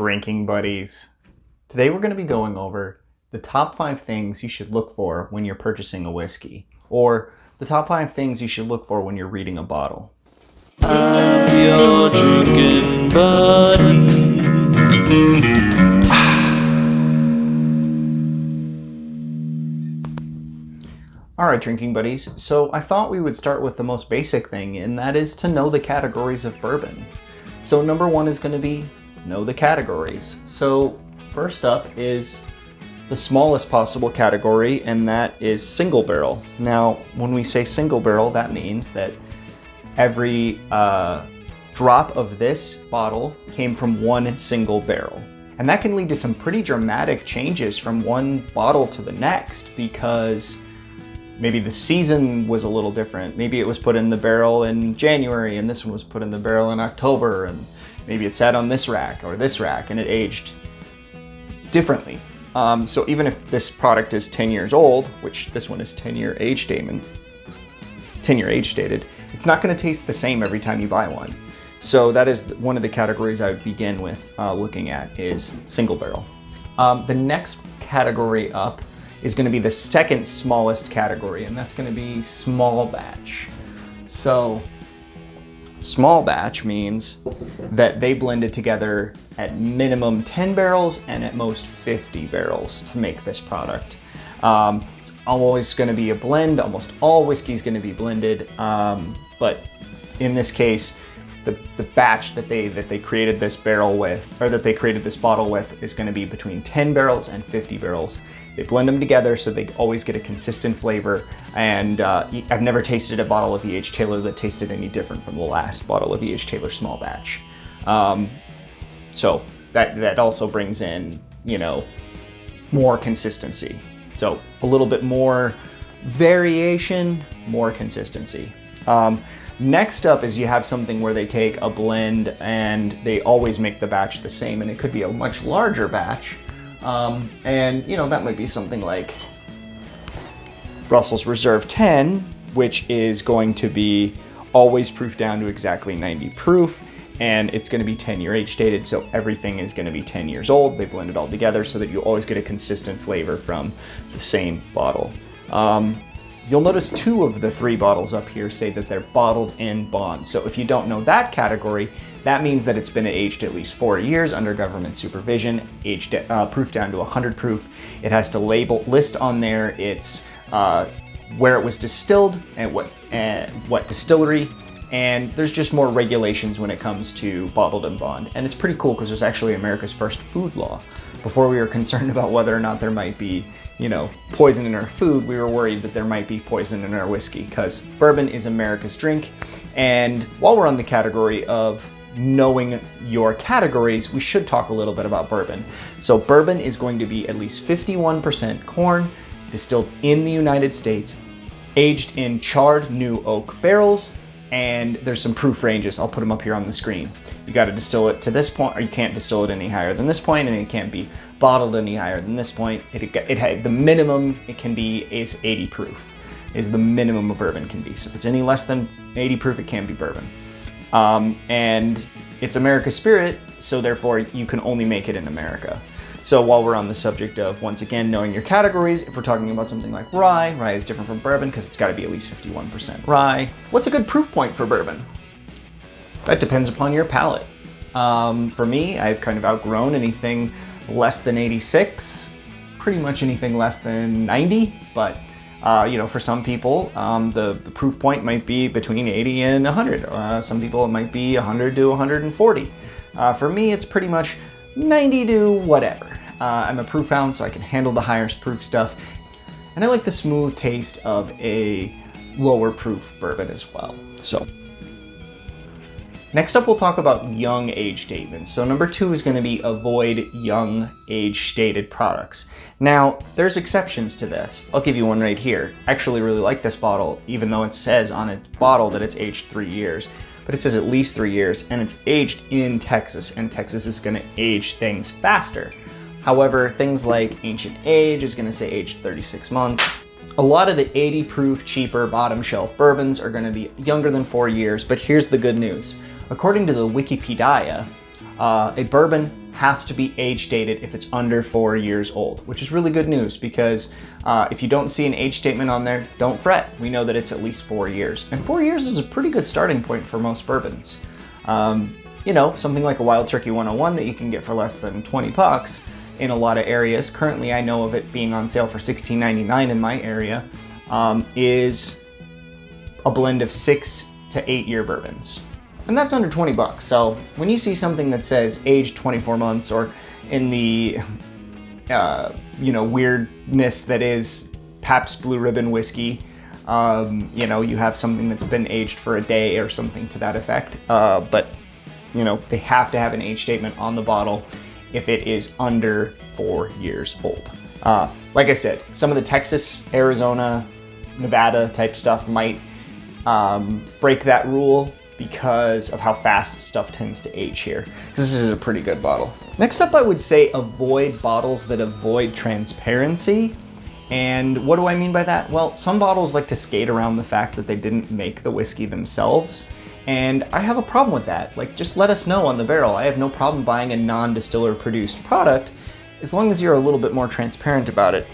drinking buddies. Today we're going to be going over the top 5 things you should look for when you're purchasing a whiskey, or the top 5 things you should look for when you're reading a bottle. I'm your drinking buddy. Alright, drinking buddies, so I thought we would start with the most basic thing, and that is to know the categories of bourbon. So number 1 is going to be know the categories. So first up is the smallest possible category, and that is single barrel. Now, when we say single barrel, that means that every drop of this bottle came from one single barrel. And that can lead to some pretty dramatic changes from one bottle to the next, because maybe the season was a little different. Maybe it was put in the barrel in January and this one was put in the barrel in October, and maybe it sat on this rack or this rack and it aged differently. So even if this product is 10 years old, which this one is 10-year age stated, it's not going to taste the same every time you buy one. So that is one of the categories I would begin with looking at, is single barrel. The next category up is going to be the second smallest category, and that's going to be small batch. So small batch means that they blended together at minimum 10 barrels and at most 50 barrels to make this product. It's always going to be a blend. Almost all whiskey is going to be blended, but in this case, the batch that they created this barrel with, or that they created this bottle with, is going to be between 10 barrels and 50 barrels. They blend them together so they always get a consistent flavor, and I've never tasted a bottle of E.H. Taylor that tasted any different from the last bottle of E.H. Taylor small batch. So that also brings in, more consistency. So a little bit more variation, more consistency. Next up is you have something where they take a blend and they always make the batch the same, and it could be a much larger batch. And that might be something like Russell's Reserve 10, which is going to be always proofed down to exactly 90 proof, and it's going to be 10-year age stated, so everything is going to be 10 years old. They blend it all together so that you always get a consistent flavor from the same bottle. You'll notice 2 of the 3 bottles up here say that they're bottled in bond. So if you don't know that category, that means that it's been aged at least 4 years under government supervision, aged proof down to 100 proof. It has to list on there its where it was distilled and what distillery, and there's just more regulations when it comes to bottled in bond. And it's pretty cool because there's actually America's first food law. Before we were concerned about whether or not there might be poison in our food, we were worried that there might be poison in our whiskey, because bourbon is America's drink. And while we're on the category of knowing your categories, we should talk a little bit about bourbon. So bourbon is going to be at least 51% corn, distilled in the United States, aged in charred new oak barrels, and there's some proof ranges. I'll put them up here on the screen. You got to distill it to this point, or you can't distill it any higher than this point, and it can't be bottled any higher than this point. The minimum it can be is 80 proof, is the minimum a bourbon can be. So if it's any less than 80 proof, it can't be bourbon. And it's America's spirit, so therefore you can only make it in America. So while we're on the subject of, once again, knowing your categories, if we're talking about something like rye is different from bourbon because it's got to be at least 51% rye. What's a good proof point for bourbon? That depends upon your palate. For me, I've kind of outgrown anything less than 86, pretty much anything less than 90, but for some people, the proof point might be between 80 and 100. Some people it might be 100 to 140. For me, it's pretty much 90 to whatever. I'm a proof hound, so I can handle the higher proof stuff, and I like the smooth taste of a lower proof bourbon as well. So next up, we'll talk about young age statements. So number 2 is going to be avoid young age stated products. Now, there's exceptions to this. I'll give you one right here. I actually really like this bottle, even though it says on its bottle that it's aged 3 years. But it says at least 3 years, and it's aged in Texas, and Texas is going to age things faster. However, things like Ancient Age is going to say aged 36 months. A lot of the 80 proof, cheaper, bottom shelf bourbons are going to be younger than 4 years, but here's the good news. According to the Wikipedia, a bourbon has to be age dated if it's under 4 years old, which is really good news because if you don't see an age statement on there, don't fret. We know that it's at least 4 years. And 4 years is a pretty good starting point for most bourbons. You know, something like a Wild Turkey 101 that you can get for less than 20 bucks in a lot of areas. Currently, I know of it being on sale for $16.99 in my area, is a blend of 6 to 8 year bourbons. And that's under 20 bucks. So when you see something that says aged 24 months or in the, you know, weirdness that is Pabst Blue Ribbon whiskey, you know, you have something that's been aged for a day or something to that effect. But, you know, they have to have an age statement on the bottle if it is under 4 years old. Like I said, some of the Texas, Arizona, Nevada type stuff might break that rule because of how fast stuff tends to age here. This is a pretty good bottle. Next up, I would say avoid bottles that avoid transparency. And what do I mean by that? Well, some bottles like to skate around the fact that they didn't make the whiskey themselves. And I have a problem with that. Like, just let us know on the barrel. I have no problem buying a non-distiller produced product as long as you're a little bit more transparent about it.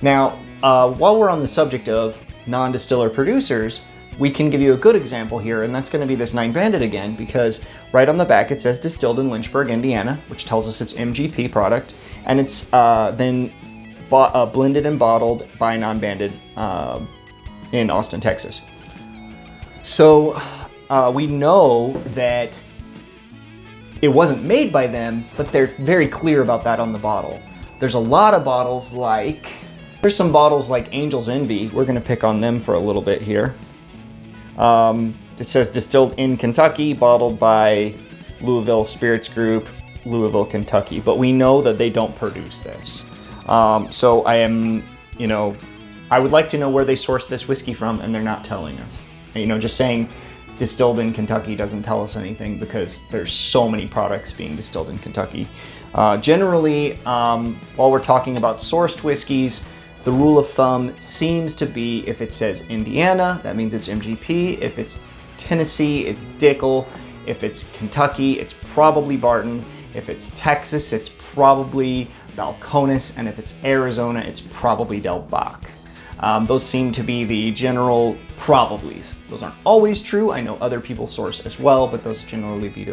Now, while we're on the subject of non-distiller producers, we can give you a good example here, and that's going to be this 9 Banded again, because right on the back it says distilled in Lynchburg, Indiana, which tells us it's MGP product, and it's then blended and bottled by 9 Banded in Austin, Texas. So we know that it wasn't made by them, but they're very clear about that on the bottle. There's a lot of bottles like, there's some bottles like Angel's Envy. We're going to pick on them for a little bit here. It says distilled in Kentucky, bottled by Louisville Spirits Group, Louisville, Kentucky. But we know that they don't produce this. So I am, you know, I would like to know where they source this whiskey from, and they're not telling us. You know, just saying distilled in Kentucky doesn't tell us anything because there's so many products being distilled in Kentucky. Generally, while we're talking about sourced whiskeys, the rule of thumb seems to be if it says Indiana, that means it's MGP. If it's Tennessee, it's Dickel. If it's Kentucky, it's probably Barton. If it's Texas, it's probably Balcones. And if it's Arizona, it's probably Del Bach. Those seem to be the general probablys. Those aren't always true. I know other people source as well, but those generally be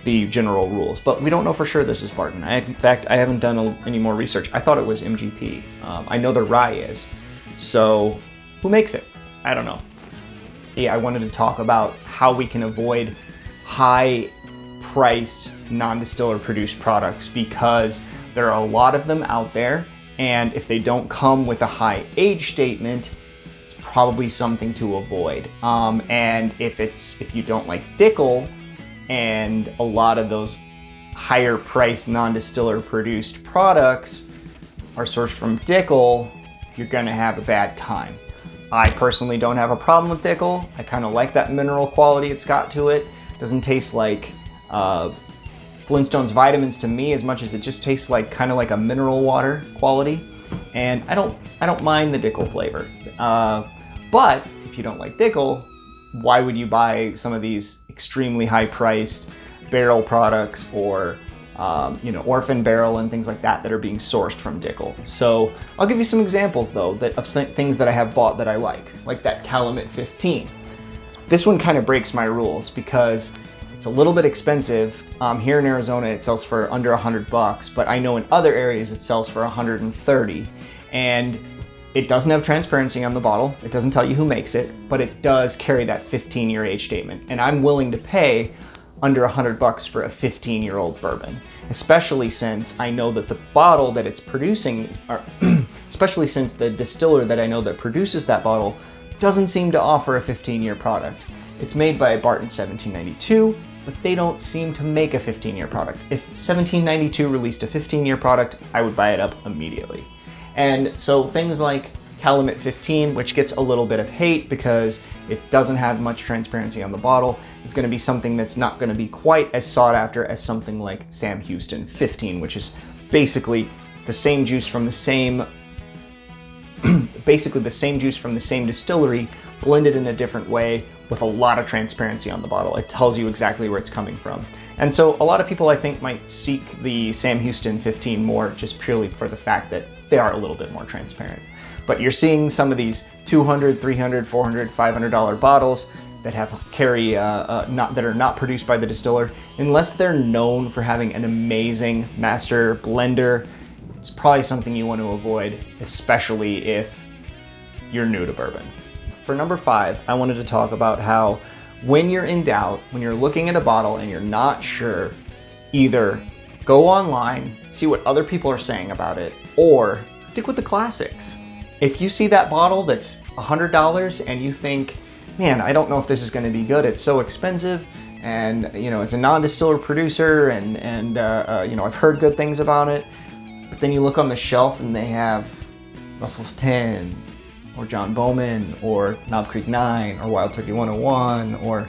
the general rules. But we don't know for sure this is Barton. In fact, I haven't done any more research. I thought it was MGP. I know the rye is. So who makes it? I don't know. Yeah, I wanted to talk about how we can avoid high-priced, non-distiller produced products because there are a lot of them out there. And if they don't come with a high age statement, it's probably something to avoid. And if you don't like Dickel, and a lot of those higher priced non-distiller produced products are sourced from Dickel, you're gonna have a bad time. I personally don't have a problem with Dickel. I kind of like that mineral quality it's got to it. Doesn't taste like Flintstones vitamins to me as much as it just tastes like kind of like a mineral water quality. And I don't mind the Dickel flavor. But if you don't like Dickel, why would you buy some of these extremely high-priced barrel products or you know, Orphan Barrel and things like that that are being sourced from Dickel? So I'll give you some examples though of things that I have bought that I like that Calumet 15. This one kind of breaks my rules because it's a little bit expensive. Here in Arizona it sells for under $100, but I know in other areas it sells for $130. And it doesn't have transparency on the bottle. It doesn't tell you who makes it, but it does carry that 15-year age statement. And I'm willing to pay under $100 for a 15-year-old bourbon, especially since I know that the bottle that it's producing, or especially since the distiller that I know that produces that bottle doesn't seem to offer a 15-year product. It's made by Barton 1792, but they don't seem to make a 15-year product. If 1792 released a 15-year product, I would buy it up immediately. And so things like Calumet 15, which gets a little bit of hate because it doesn't have much transparency on the bottle, is going to be something that's not going to be quite as sought after as something like Sam Houston 15, which is basically the same juice from the same distillery, blended in a different way, with a lot of transparency on the bottle. It tells you exactly where it's coming from. And so a lot of people I think might seek the Sam Houston 15 more just purely for the fact that they are a little bit more transparent. But you're seeing some of these $200, $300, $400, $500 bottles that that are not produced by the distiller. Unless they're known for having an amazing master blender, it's probably something you want to avoid, especially if you're new to bourbon. For number 5, I wanted to talk about how when you're in doubt, when you're looking at a bottle and you're not sure, either go online, see what other people are saying about it, or stick with the classics. If you see that bottle that's $100 and you think, man, I don't know if this is going to be good, it's so expensive, and you know, it's a non-distiller producer, and you know, I've heard good things about it, but then you look on the shelf and they have Russell's 10, or John Bowman, or Knob Creek 9, or Wild Turkey 101, or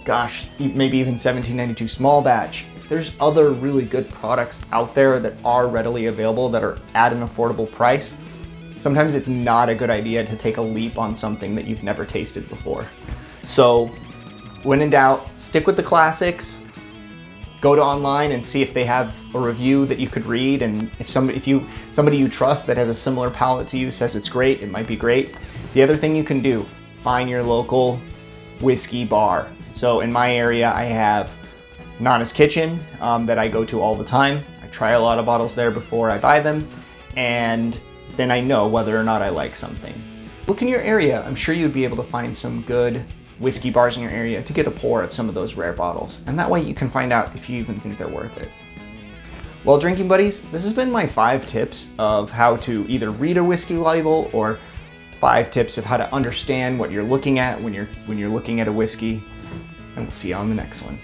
gosh, maybe even 1792 small batch. There's other really good products out there that are readily available that are at an affordable price. Sometimes it's not a good idea to take a leap on something that you've never tasted before. So when in doubt, stick with the classics. Go to online and see if they have a review that you could read, and if somebody you trust that has a similar palate to you says it's great, it might be great. The other thing you can do, find your local whiskey bar. So in my area, I have Nana's Kitchen that I go to all the time. I try a lot of bottles there before I buy them, and then I know whether or not I like something. Look in your area. I'm sure you'd be able to find some good whiskey bars in your area to get a pour of some of those rare bottles. And that way you can find out if you even think they're worth it. Well, drinking buddies, this has been my 5 tips of how to either read a whiskey label, or 5 tips of how to understand what you're looking at when you're looking at a whiskey. And we'll see you on the next one.